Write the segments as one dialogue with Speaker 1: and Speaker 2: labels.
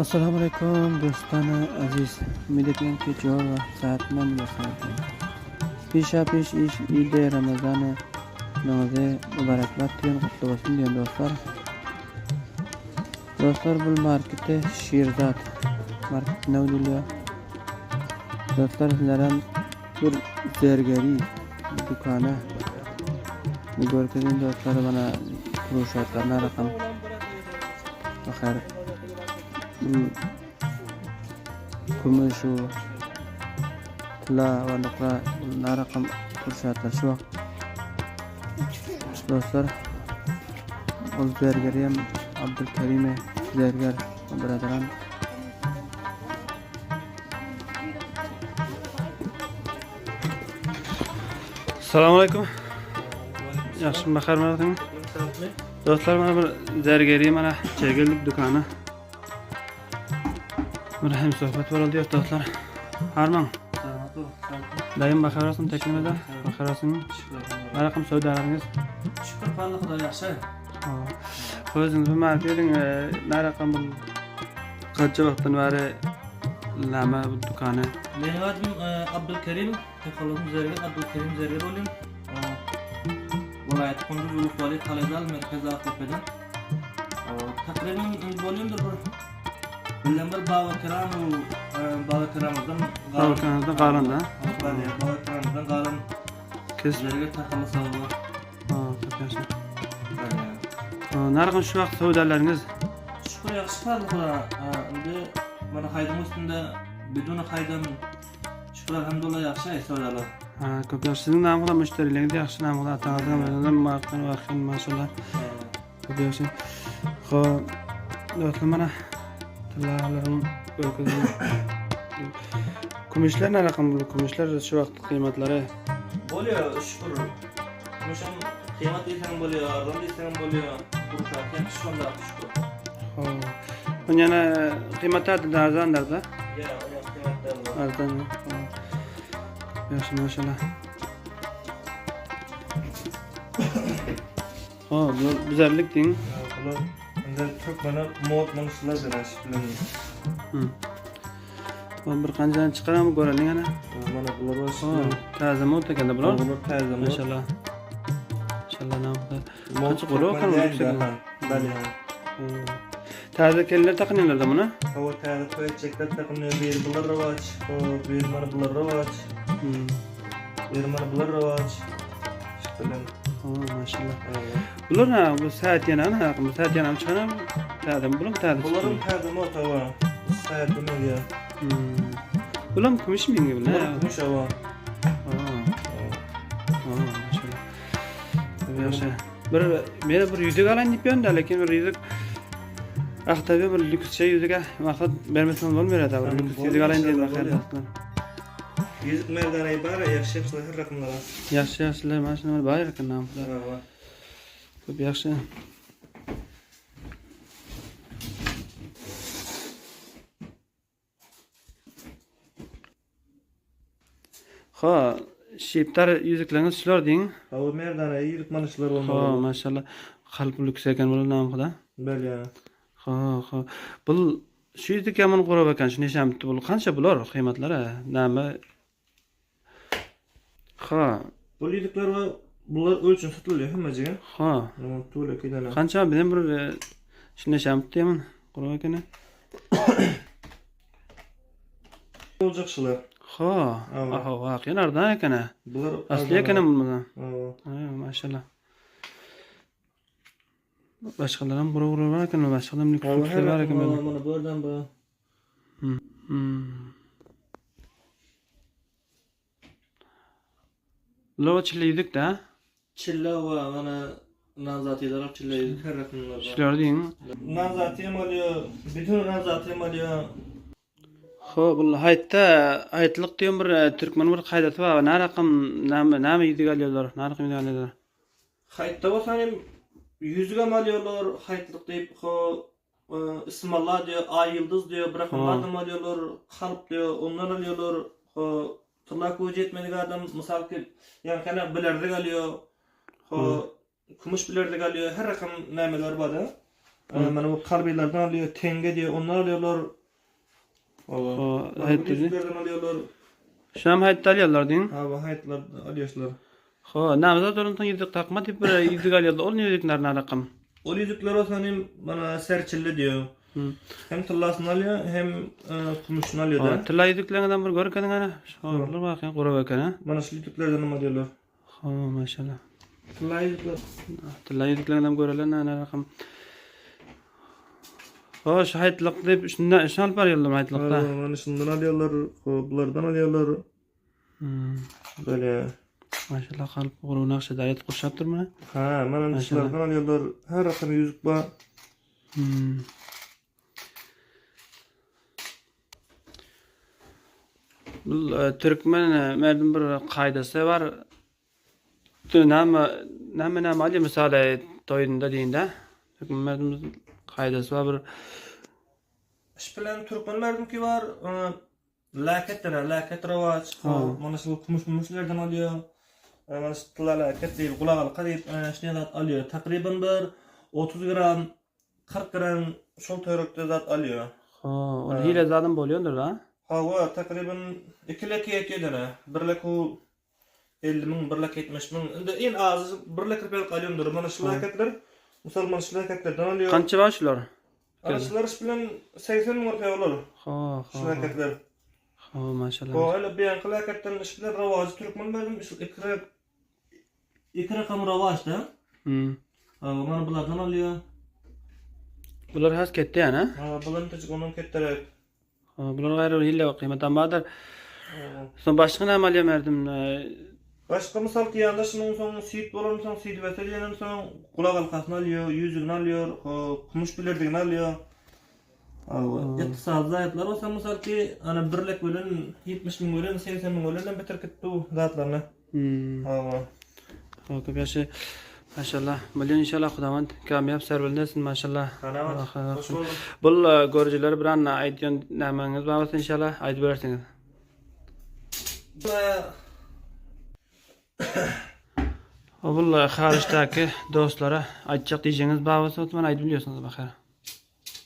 Speaker 1: Assalomu alaykum do'stona aziz. Umid etamanki joy va soatman bo'lsin. Pesh ish ide Ramazoni namozi muboraklar tiling qutlug' bo'lsin degan do'stlar. Do'stlar bu marketi Sherzod. Market navdiliyor. Do'stlar sizlar ham bir zargari do'koni ko'rgan do'stlar mana kuruşatlarına raqam axir kumushu tila va nuqra raqam kuruşatlar şu vaqt do'stlar ol zargari ham Abdulkarim zargar birodaram. Assalomu alaykum. Yaxshi baxarmidingmi? Do'stlar mana bir zargari mana chegillik do'koni. Mana ham suhbat bo'ldi do'stlar. Harman. Daim baxarasin teknimada. Baxarasin. Mana raqam savdolaringiz.
Speaker 2: Shukr Alloh xudo yaxshi.
Speaker 1: O'zingiz bu marketing na raqam bu qancha vaqtdan beri lama bu do'koni?
Speaker 2: Mening adım Abdulkarim, texnologim zargar Abdulkarim zargar bo'lim. Viloyat Qunduz Ulug'bek Qal'adal markazi AQPdan. Taqriban bo'limdir bir. Bilan bir Bavakiramdan
Speaker 1: qalanda.
Speaker 2: Bavakiramdan qalin. Zargar taqamı savdo.
Speaker 1: Yaxshi. Narxi shu vaqt savdolaringiz?
Speaker 2: Shukr yaxshi qildi. Endi mana haydam üstünde biduni haydam shukr alhamdulillah yaxshi savdolar.
Speaker 1: Ko'p yaxshi. Sizning namida mushtarilaringiz yaxshi namida ataqadan marqan va xil masallar. Ko'p yaxshi. Xo'p, do'stlar mana tilalarim ko'rgazdim. Kumushlar ne raqam bu? Kumushlar shu vaqt qiymatlari
Speaker 2: Bo'liyor, shukr. Kumushim qiymat desang bo'liyor, arzon desang bo'liyor. Kuruşat ham shunday shukr.
Speaker 1: Xo'p. Bu yana qiymatlar arzonlarda?
Speaker 2: Ya, qiymatlar.
Speaker 1: Arzon. Yaxshi, maşallah. Xo'p, bu bizarlik deng.
Speaker 2: Bular endi ko'p mana mod manslar derash bilan.
Speaker 1: Bir qanchadan chiqaramiz ko'raylik ana.
Speaker 2: Mana bular
Speaker 1: Xo'p, taza mod ekanda bular.
Speaker 2: Bular taza mod.
Speaker 1: Maşallah. Maşallah namda.
Speaker 2: Mod
Speaker 1: qo'rov qilib yuksalgan.
Speaker 2: Bali.
Speaker 1: Taza kellar taqinlarda buni?
Speaker 2: Havo taza qo'yachaklar taqinlar bir bular rivoj. Xo'p, bir mana bular rivoj. Bir mana bular rivoj. Shukran.
Speaker 1: Maşallah. Bular ne? Bu saat yana ne? Bu saat yana mı çıkana? Taza mı?
Speaker 2: Bularım taza mod hava. Saat bunlar.
Speaker 1: Bular mı kumuş mu gibi?
Speaker 2: Bular kumuş hava.
Speaker 1: Maşallah. Tabii yaxshi. Meni bir yüzük alan deb yonda, lekin bir yüzük aqtabi bir lyuks yüzüge maqsad bermasam bo'lmaydi. Bir lyuks yüzük alan deb baxarlar.
Speaker 2: Yüzük merdana ibara yaxshi her raqamlar.
Speaker 1: Yaxshi, mana shuni bor ekan namlar. Ko'p yaxshi. Xo'p, sheptar yüzüklarni shular deng.
Speaker 2: Havo merdana yirik manishlar bo'lmoqda.
Speaker 1: Xo'p, maşallah. Qalb lyuks ekan bular namida.
Speaker 2: Bali.
Speaker 1: Xo'p. Bu shu yüzük ham qo'rab ekan, shuni shamti bu qancha bular qiymatlari? Nami? Xo'p.
Speaker 2: Bu yüzükler va bular o'lcham sotiladi hammaga.
Speaker 1: Xo'p.
Speaker 2: To'la kedalar.
Speaker 1: Qancha men bir shuni shamti deyman, qo'rab ekan.
Speaker 2: Olacaqshilar.
Speaker 1: Xo'p. Vaqin ardan ekan.
Speaker 2: Bular
Speaker 1: asli ekan bundan. Maşallah. Boshqalar ham qo'rab var ekan, boshqalar lyukslar var ekan.
Speaker 2: Mana bu yerdan bu.
Speaker 1: Lochli yüzük da.
Speaker 2: Chilla va mana nazatilar chilla yüzük har raqamlar.
Speaker 1: Shular deng.
Speaker 2: Nazati ham oluyor, bütün nazati ham oluyor.
Speaker 1: Xo'p, bu haytliq degan bir Türkmen bir qoidasi bor. Na raqam nima yüzük alıyorlar, na raqam yüzük alıyorlar.
Speaker 2: Haytda bo'lsa ham yüzük ham alıyorlar, haytliq deb ismallah diyor, ay yıldız diyor, bir raqamlar ham alıyorlar, qalb diyor, onlar alıyorlar. Tırnak ucu etmediği adam misal ki yani kana bilerdik alıyor. Kumuş bilerdik alıyor. Her rakam nameler var da. Mana bu karbilerden alıyor, tenge diyor, onlar alıyorlar.
Speaker 1: O
Speaker 2: Hayt
Speaker 1: haytları.
Speaker 2: alıyorlar.
Speaker 1: Şam hayt alıyorlar deyin.
Speaker 2: Ha bu haytlar alıyorlar.
Speaker 1: Ho, namazda durun yüzük takma dip bir yüzük alıyorlar. Ol yüzükler ne rakam?
Speaker 2: O yüzükler olsa hani bana serçilli diyor. Hem tıllasını alıyor hem kumuşunu alıyor da.
Speaker 1: Tilla yüzüklerden bir görken ana. Şoğurlar bakın, qura bakın ha.
Speaker 2: Bana şu yüzüklerden ama diyorlar.
Speaker 1: Ho, maşallah.
Speaker 2: Tılla yüzükler.
Speaker 1: Tilla yüzüklerden göreler ne rakam? Ho, şu haytlık dip şundan şal var yollar haytlıkta.
Speaker 2: Bana şundan alıyorlar, bunlardan alıyorlar. Böyle.
Speaker 1: Maşallah kalıp quru naqşa dayet qurşap turma.
Speaker 2: Ha, bana şunlardan alıyorlar. Her rakam yüzük var.
Speaker 1: Bu Türkmen merdim bir kaydası var. Näme ali misale toyunda deyinde. Türkmen merdim kaydası var bir.
Speaker 2: İş bilen Türkmen verdim ki var. Laket ravaç. Bana şu kumuşlardan alıyor. Bana şu tılla laket değil. Kulağalı kadar şnelat alıyor. Takriben bir 30 gram, 40 gram şol törükte zat alıyor.
Speaker 1: O hile zaten bolýandyr da.
Speaker 2: Hava takriben 2 lek yetýär. 1 lek 50 min, 1 lek 70 min. Indi en az 1 lek rupel galýandyr. Mana şu laketler, misal mana şu laketlerden alıyor.
Speaker 1: Kança var şular?
Speaker 2: Araçlar iş bilen 80 min rupel olur. Şu laketler.
Speaker 1: Ho, maşallah.
Speaker 2: O öyle bir yankı laketlerin iş bilen ravajı Türkmen verdim. İki rakam ravaj da. Mana bulardan alıyor.
Speaker 1: Bular has ketdi yana.
Speaker 2: Buların tecik onun kettere.
Speaker 1: Bular gaýry hile kıymetan badyr. Son başga näme alýar merdim?
Speaker 2: Başka misal ki yanda şunun son sit bolan son sit veteriyenin son kulak halkasını alıyor, yüzüğünü alıyor, kumuş bilerdiğini alıyor. İktisadi zayıflar olsa misal ki ana birlik bölün 70 min bölün 80 min bölün beter ketdi zatlarına.
Speaker 1: Ho, köpyaşy maşallah. Bilýän inşallah Hudawan kamyap serbildesin maşallah.
Speaker 2: Hoş bulduk.
Speaker 1: Bul görüjiler bilen aýdýan nämeňiz barsa inşallah aýdyp bersiňiz. Bul hariçdäki dostlara aýtjak diýjeňiz barsa otman aýdyp bilýärsiňiz bahar.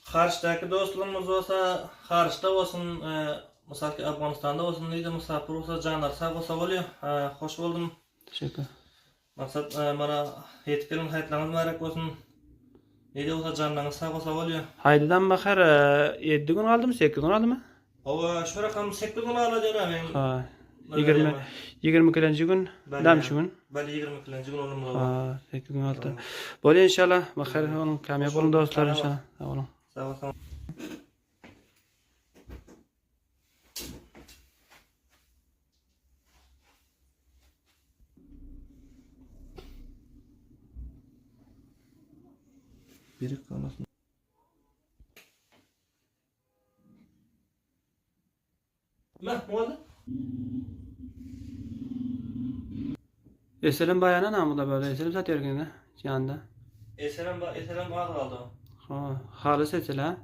Speaker 2: Hariçdäki dostlarymyz bolsa, hariçda bolsun, misal ki Afganistanda bolsun, diýdi musafir bolsa janar sag bolsa bolýar. Hoş buldum.
Speaker 1: Teşekkür.
Speaker 2: Maksat mana ýetkilen haýatlaryňyz barek bolsun. Diýdi bolsa janlaryňyz sag bolsa bolýar.
Speaker 1: Haydydan bahar 7 gün aldymy, 8 gün aldymy?
Speaker 2: Owa şu rakam 8 gün alady men.
Speaker 1: Ha. 20-nji gün, damşy gün.
Speaker 2: Bali 22-nji gün olum.
Speaker 1: Ha, 8 gün aldy. Bolýar inşallah, bahar onuň kamyap bolun dostlar inşallah. Sag bolun.
Speaker 2: Sağ ol. Biri kanasın. Ne oldu?
Speaker 1: Eselim bayana namıda böyle eselim satýarken ýanda.
Speaker 2: Eselam ağır aldı.
Speaker 1: Ha, haly seçil ha.